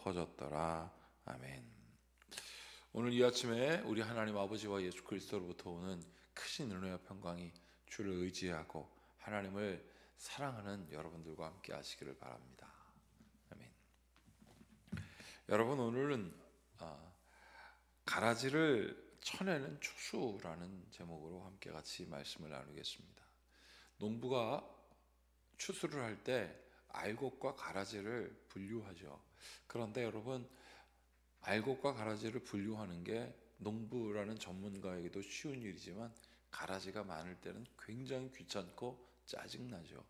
터졌더라. 아멘. 오늘 이 아침에 우리 하나님 아버지와 예수 그리스도로부터 오는 크신 은혜와 평강이 주를 의지하고 하나님을 사랑하는 여러분들과 함께 하시기를 바랍니다. 아멘. 여러분, 오늘은 가라지를 쳐내는 추수라는 제목으로 함께 같이 말씀을 나누겠습니다. 농부가 추수를 할 때 알곡과 가라지를 분류하죠. 그런데 여러분, 알곡과 가라지를 분류하는 게 농부라는 전문가에게도 쉬운 일이지만 가라지가 많을 때는 굉장히 귀찮고 짜증나죠.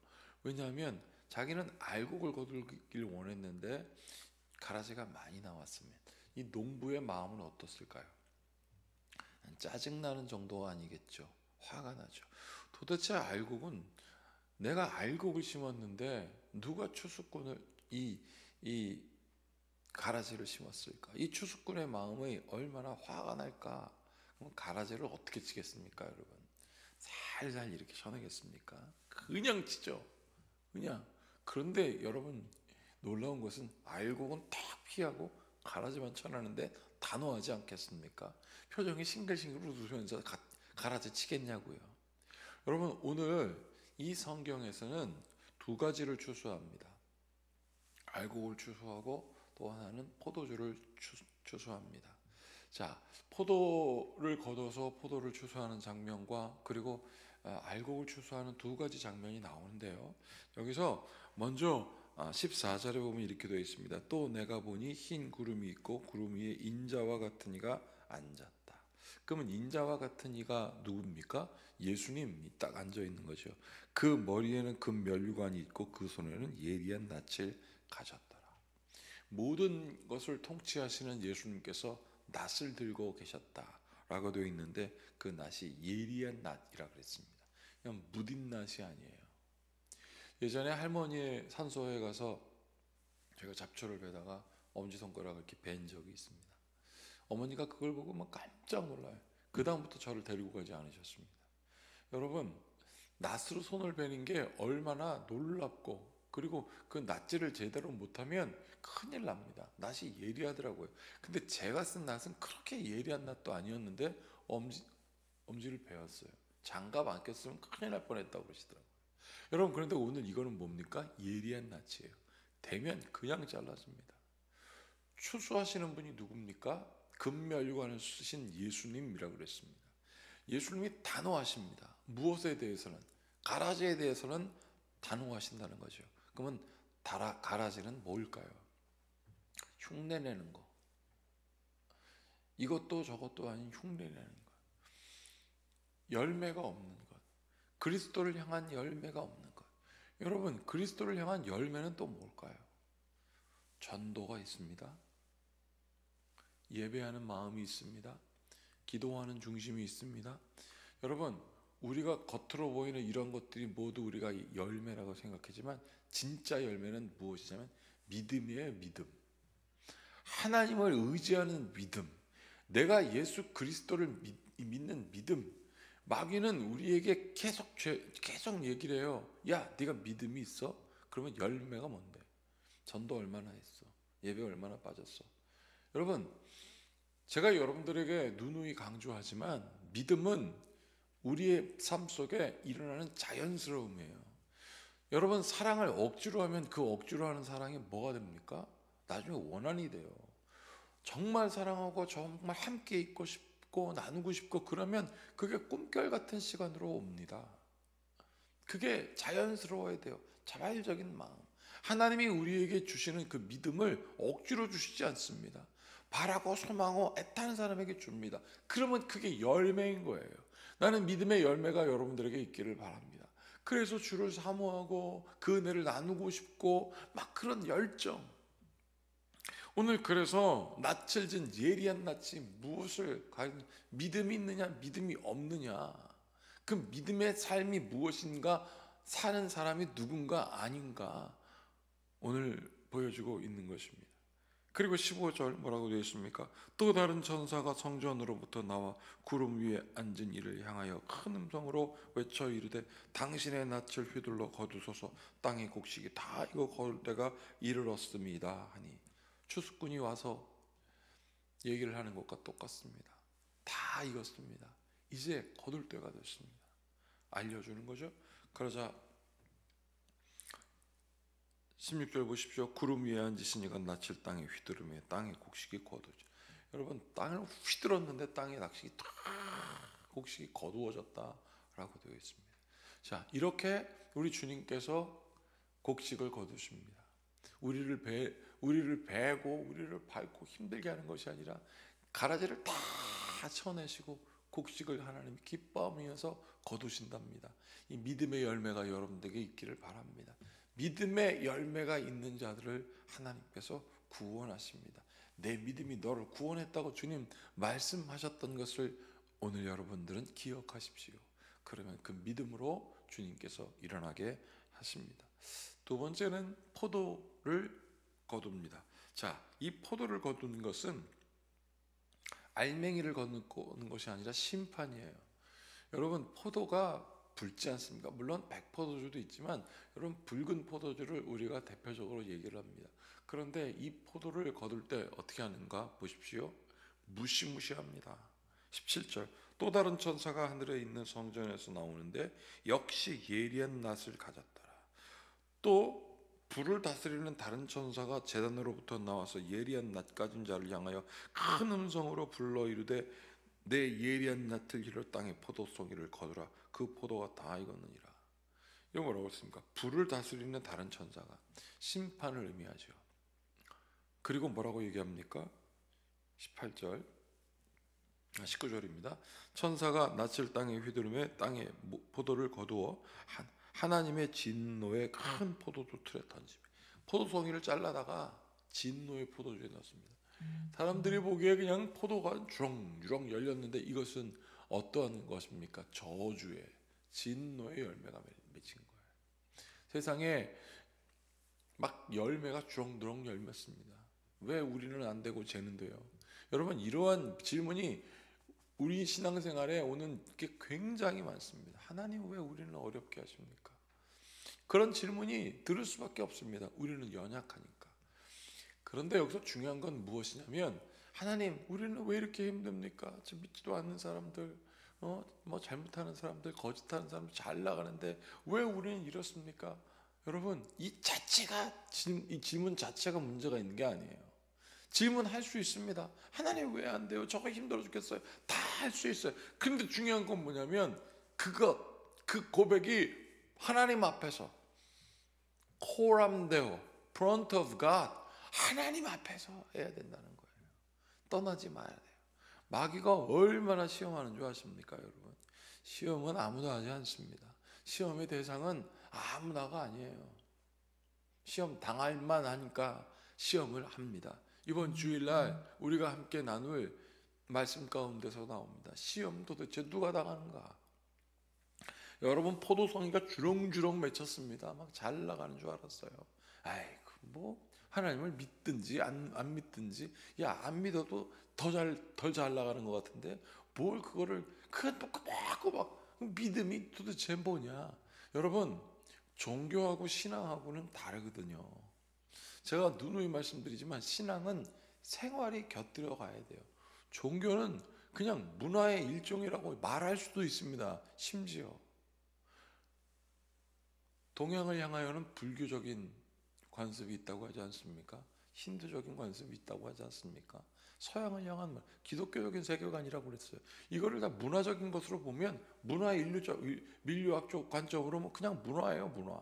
왜냐하면 자기는 알곡을 거두길 원했는데 가라지가 많이 나왔으면 이 농부의 마음은 어떻을까요? 짜증나는 정도가 아니겠죠. 화가 나죠. 도대체 알곡은, 내가 알곡을 심었는데 누가 추수꾼을 이 가라지를 심었을까? 이 추수꾼의 마음이 얼마나 화가 날까? 그럼 가라지를 어떻게 치겠습니까, 여러분? 살살 이렇게 쳐내겠습니까? 그냥 치죠. 그냥. 그런데 여러분, 놀라운 것은 알곡은 탁 피하고 가라지만 쳐내는데 단호하지 않겠습니까? 표정이 싱글싱글 웃으면서 가라지 치겠냐고요. 여러분, 오늘 이 성경에서는 두 가지를 추수합니다. 알곡을 추수하고 또 하나는 포도주를 추수합니다. 자, 포도를 걷어서 포도를 추수하는 장면과 그리고 알곡을 추수하는 두 가지 장면이 나오는데요. 여기서 먼저 14절에 보면 이렇게 되어 있습니다. 또 내가 보니 흰 구름이 있고 구름 위에 인자와 같은 이가 앉았다. 그러면 인자와 같은 이가 누굽니까? 예수님이 딱 앉아 있는 거죠. 그 머리에는 금 면류관이 있고 그 손에는 예리한 낯을 가졌더라. 모든 것을 통치하시는 예수님께서 낫을 들고 계셨다라고 되어 있는데 그 낫이 예리한 낫이라 그랬습니다. 그냥 무딘 낫이 아니에요. 예전에 할머니의 산소에 가서 제가 잡초를 베다가 엄지손가락을 이렇게 벤 적이 있습니다. 어머니가 그걸 보고 막 깜짝 놀라요. 그 다음부터 저를 데리고 가지 않으셨습니다. 여러분, 낫으로 손을 베는 게 얼마나 놀랍고, 그리고 그 낫질을 제대로 못하면 큰일 납니다. 낫이 예리하더라고요. 근데 제가 쓴 낫은 그렇게 예리한 낫도 아니었는데 엄지를 베었어요. 장갑 안 꼈으면 큰일 날 뻔했다고 그러시더라고요. 여러분, 그런데 오늘 이거는 뭡니까? 예리한 낫이에요. 대면 그냥 잘랐습니다. 추수하시는 분이 누굽니까? 금면류관을 쓰신 예수님이라고 그랬습니다. 예수님이 단호하십니다. 무엇에 대해서는? 가라지에 대해서는 단호하신다는 거죠. 그러면 가라지는 뭘까요? 흉내내는 거. 이것도 저것도 아닌 흉내내는 것. 열매가 없는 것. 그리스도를 향한 열매가 없는 것. 여러분, 그리스도를 향한 열매는 또 뭘까요? 전도가 있습니다. 예배하는 마음이 있습니다. 기도하는 중심이 있습니다. 여러분, 우리가 겉으로 보이는 이런 것들이 모두 우리가 열매라고 생각하지만 진짜 열매는 무엇이냐면 믿음이에요. 믿음. 하나님을 의지하는 믿음. 내가 예수 그리스도를 믿는 믿음. 마귀는 우리에게 계속 얘기를 해요. 야, 네가 믿음이 있어? 그러면 열매가 뭔데? 전도 얼마나 했어? 예배 얼마나 빠졌어? 여러분, 제가 여러분들에게 누누이 강조하지만 믿음은 우리의 삶 속에 일어나는 자연스러움이에요. 여러분, 사랑을 억지로 하면 그 억지로 하는 사랑이 뭐가 됩니까? 나중에 원한이 돼요. 정말 사랑하고 정말 함께 있고 싶고 나누고 싶고 그러면 그게 꿈결 같은 시간으로 옵니다. 그게 자연스러워야 돼요. 자발적인 마음. 하나님이 우리에게 주시는 그 믿음을 억지로 주시지 않습니다. 바라고 소망하고 애타는 사람에게 줍니다. 그러면 그게 열매인 거예요. 나는 믿음의 열매가 여러분들에게 있기를 바랍니다. 그래서 주를 사모하고 그 은혜를 나누고 싶고 막 그런 열정. 오늘 그래서 낯을 진 예리한 낯이 무엇을 믿음이 있느냐 믿음이 없느냐, 그 믿음의 삶이 무엇인가, 사는 사람이 누군가 아닌가 오늘 보여주고 있는 것입니다. 그리고 15절 뭐라고 되어 있습니까? 또 다른 천사가 성전으로부터 나와 구름 위에 앉은 이를 향하여 큰 음성으로 외쳐 이르되 당신의 낯을 휘둘러 거두소서. 땅의 곡식이 다 익어 거울 때가 이르렀습니다 하니. 추수꾼이 와서 얘기를 하는 것과 똑같습니다. 다 익었습니다. 이제 거둘 때가 됐습니다. 알려주는 거죠. 그러자 16절 보십시오. 구름 위에 앉으시니가 낯을 땅에 휘두르며 땅의 곡식이 거두죠. 여러분, 땅을 휘둘렀는데 땅의 낯이 곡식이 거두어졌다라고 되어 있습니다. 자, 이렇게 우리 주님께서 곡식을 거두십니다. 우리를 베고 우리를 밟고 힘들게 하는 것이 아니라 가라지를 다 쳐내시고 곡식을 하나님이 기뻐하면서 거두신답니다. 이 믿음의 열매가 여러분들에게 있기를 바랍니다. 믿음의 열매가 있는 자들을 하나님께서 구원하십니다. 내 믿음이 너를 구원했다고 주님 말씀하셨던 것을 오늘 여러분들은 기억하십시오. 그러면 그 믿음으로 주님께서 일어나게 하십니다. 두 번째는 포도를 거둡니다. 자, 이 포도를 거두는 것은 알맹이를 거두는 것이 아니라 심판이에요. 여러분, 포도가 붉지 않습니까? 물론 백포도주도 있지만 여러분, 붉은 포도주를 우리가 대표적으로 얘기를 합니다. 그런데 이 포도를 거둘 때 어떻게 하는가 보십시오. 무시무시합니다. 17절, 또 다른 천사가 하늘에 있는 성전에서 나오는데 역시 예리한 낫을 가졌더라. 또 불을 다스리는 다른 천사가 제단으로부터 나와서 예리한 낫 가진 자를 향하여 큰 음성으로 불러 이르되 내 예리한 낫을 길러 땅에 포도송이를 거두라. 그 포도가 다 익었느니라. 이거 뭐라고 했습니까? 불을 다스리는 다른 천사가 심판을 의미하죠. 그리고 뭐라고 얘기합니까? 18절 19절입니다. 천사가 낫을 땅에 휘두르며 땅에 포도를 거두어 하나님의 진노의 큰 포도주 틀에 던지며 포도송이를 잘라다가 진노의 포도주에 넣습니다. 사람들이 보기에 그냥 포도가 주렁주렁 열렸는데 이것은 어떠한 것입니까? 저주의 진노의 열매가 맺힌 거예요. 세상에 막 열매가 주렁주렁 열렸습니다. 왜 우리는 안 되고 쟤는 돼요? 여러분, 이러한 질문이 우리 신앙생활에 오는 게 굉장히 많습니다. 하나님, 왜 우리는 어렵게 하십니까? 그런 질문이 들을 수밖에 없습니다. 우리는 연약하니까. 그런데 여기서 중요한 건 무엇이냐면, 하나님, 우리는 왜 이렇게 힘듭니까? 믿지도 않는 사람들, 뭐 잘못하는 사람들, 거짓하는 사람들 잘 나가는데 왜 우리는 이렇습니까? 여러분, 이 질문 자체가 문제가 있는 게 아니에요. 질문할 수 있습니다. 하나님 왜 안 돼요? 저거 힘들어 죽겠어요. 다 할 수 있어요. 근데 중요한 건 뭐냐면 그 고백이 하나님 앞에서 코람데오, front of God, 하나님 앞에서 해야 된다는 거예요. 떠나지 마야 돼요. 마귀가 얼마나 시험하는 줄 아십니까, 여러분? 시험은 아무도 하지 않습니다. 시험의 대상은 아무나가 아니에요. 시험 당할 만하니까 시험을 합니다. 이번 주일날 우리가 함께 나눌 말씀 가운데서 나옵니다. 시험 도대체 누가 당하는가? 여러분, 포도송이가 주렁주렁 맺혔습니다. 막 잘 나가는 줄 알았어요. 아이고, 뭐 하나님을 믿든지 안 믿든지, 야, 안 믿어도 덜 잘 나가는 것 같은데 뭘 그거를 놓고 막 믿음이 도대체 뭐냐? 여러분, 종교하고 신앙하고는 다르거든요. 제가 누누이 말씀드리지만 신앙은 생활이 곁들여 가야 돼요. 종교는 그냥 문화의 일종이라고 말할 수도 있습니다. 심지어 동양을 향하여는 불교적인 관습이 있다고 하지 않습니까? 힌두적인 관습이 있다고 하지 않습니까? 서양을 향한 기독교적인 세계관이라고 그랬어요. 이거를 다 문화적인 것으로 보면 문화 인류학적 관점으로 뭐 그냥 문화예요, 문화.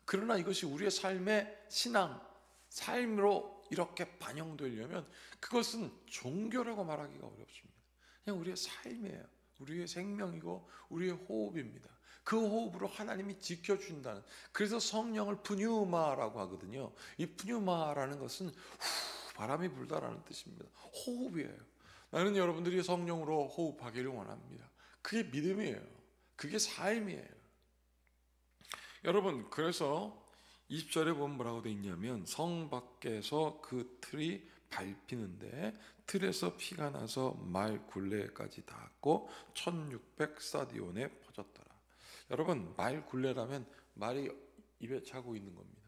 그러나 이것이 우리의 삶의 삶으로 이렇게 반영되려면 그것은 종교라고 말하기가 어렵습니다. 그냥 우리의 삶이에요. 우리의 생명이고 우리의 호흡입니다. 그 호흡으로 하나님이 지켜준다는, 그래서 성령을 푸뉴마라고 하거든요. 이 푸뉴마라는 것은 바람이 불다라는 뜻입니다. 호흡이에요. 나는 여러분들이 성령으로 호흡하기를 원합니다. 그게 믿음이에요. 그게 삶이에요. 여러분, 그래서 20절에 보면 뭐라고 되어 있냐면, 성 밖에서 그 틀이 밟히는데 틀에서 피가 나서 말 굴레까지 닿았고 1600사디온에 퍼졌더라. 여러분, 말 굴레라면 말이 입에 차고 있는 겁니다.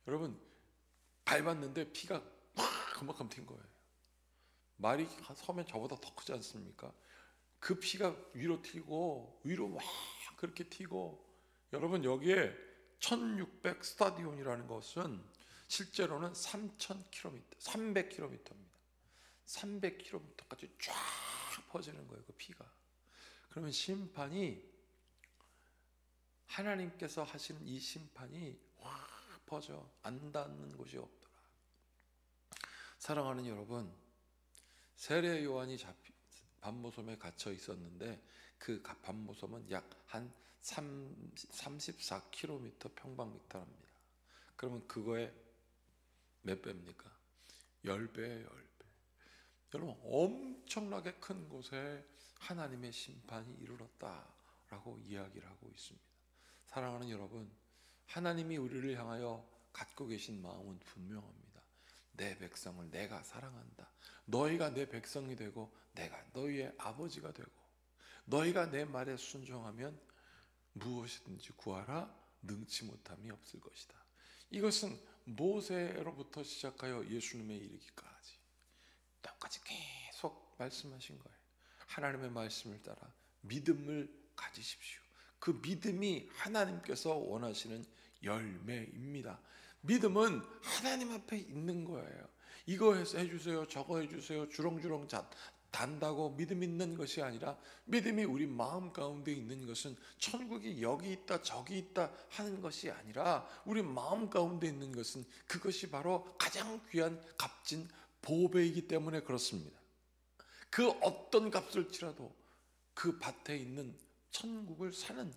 여러분, 밟았는데 피가 그만큼 튄 거예요. 말이 서면 저보다 더 크지 않습니까? 그 피가 위로 튀고 위로 막 그렇게 튀고, 여러분 여기에 1600 스타디온이라는 것은 실제로는 3000km, 300km입니다. 300km까지 쫙 퍼지는 거예요, 그 피가. 그러면 심판이, 하나님께서 하시는 이 심판이 확 퍼져 안 닿는 곳이 없더라. 사랑하는 여러분, 세례 요한이 반모섬에 갇혀 있었는데 그 반모섬은 약 한 34km 평방미터랍니다. 그러면 그거에 몇 배입니까? 10배예요, 10배. 여러분, 엄청나게 큰 곳에 하나님의 심판이 이르렀다라고 이야기를 하고 있습니다. 사랑하는 여러분, 하나님이 우리를 향하여 갖고 계신 마음은 분명합니다. 내 백성을 내가 사랑한다. 너희가 내 백성이 되고 내가 너희의 아버지가 되고 너희가 내 말에 순종하면 무엇이든지 구하라, 능치 못함이 없을 것이다. 이것은 모세로부터 시작하여 예수님에 이르기까지 똑같이 계속 말씀하신 거예요. 하나님의 말씀을 따라 믿음을 가지십시오. 그 믿음이 하나님께서 원하시는 열매입니다. 믿음은 하나님 앞에 있는 거예요. 이거 해주세요, 저거 해주세요, 주렁주렁 단다고 믿음 있는 것이 아니라, 믿음이 우리 마음 가운데 있는 것은 천국이 여기 있다 저기 있다 하는 것이 아니라, 우리 마음 가운데 있는 것은 그것이 바로 가장 귀한 값진 보배이기 때문에 그렇습니다. 그 어떤 값을 치라도 그 밭에 있는 천국을 사는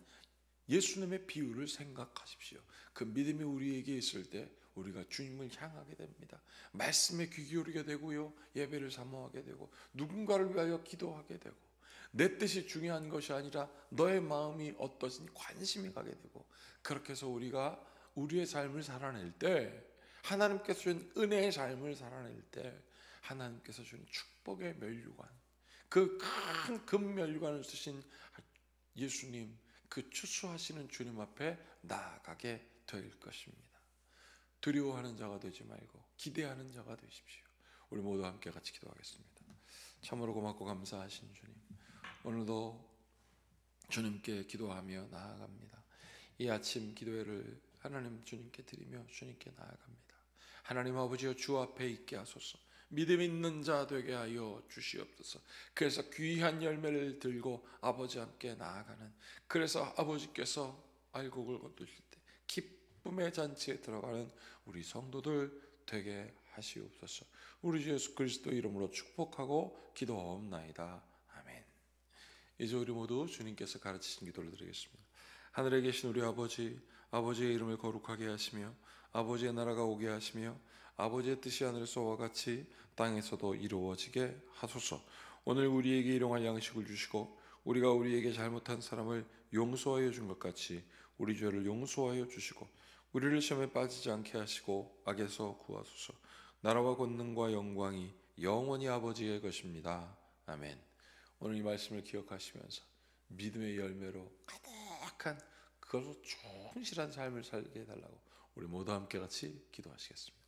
예수님의 비유를 생각하십시오. 그 믿음이 우리에게 있을 때 우리가 주님을 향하게 됩니다. 말씀에 귀 기울이게 되고요, 예배를 사모하게 되고, 누군가를 위하여 기도하게 되고, 내 뜻이 중요한 것이 아니라 너의 마음이 어떠신지 관심이 가게 되고, 그렇게 해서 우리가 우리의 삶을 살아낼 때, 하나님께서 주신 은혜의 삶을 살아낼 때, 하나님께서 주신 축복의 면류관, 그 큰 금면류관을 쓰신 예수님, 그 추수하시는 주님 앞에 나아가게 될 것입니다. 두려워하는 자가 되지 말고 기대하는 자가 되십시오. 우리 모두 함께 같이 기도하겠습니다. 참으로 고맙고 감사하신 주님, 오늘도 주님께 기도하며 나아갑니다. 이 아침 기도회를 하나님 주님께 드리며 주님께 나아갑니다. 하나님 아버지여, 주 앞에 있게 하소서. 믿음 있는 자 되게 하여 주시옵소서. 그래서 귀한 열매를 들고 아버지 함께 나아가는, 그래서 아버지께서 알곡을 거두실 때 기쁨의 잔치에 들어가는 우리 성도들 되게 하시옵소서. 우리 주 예수 그리스도 이름으로 축복하고 기도하옵나이다. 아멘. 이제 우리 모두 주님께서 가르치신 기도를 드리겠습니다. 하늘에 계신 우리 아버지, 아버지의 이름을 거룩하게 하시며 아버지의 나라가 오게 하시며 아버지의 뜻이 하늘에서와 같이 땅에서도 이루어지게 하소서. 오늘 우리에게 일용할 양식을 주시고 우리가 우리에게 잘못한 사람을 용서하여 준 것 같이 우리 죄를 용서하여 주시고 우리를 시험에 빠지지 않게 하시고 악에서 구하소서. 나라와 권능과 영광이 영원히 아버지의 것입니다. 아멘. 오늘 이 말씀을 기억하시면서 믿음의 열매로 가득한, 그것으로 충실한 삶을 살게 해달라고 우리 모두 함께 같이 기도하시겠습니다.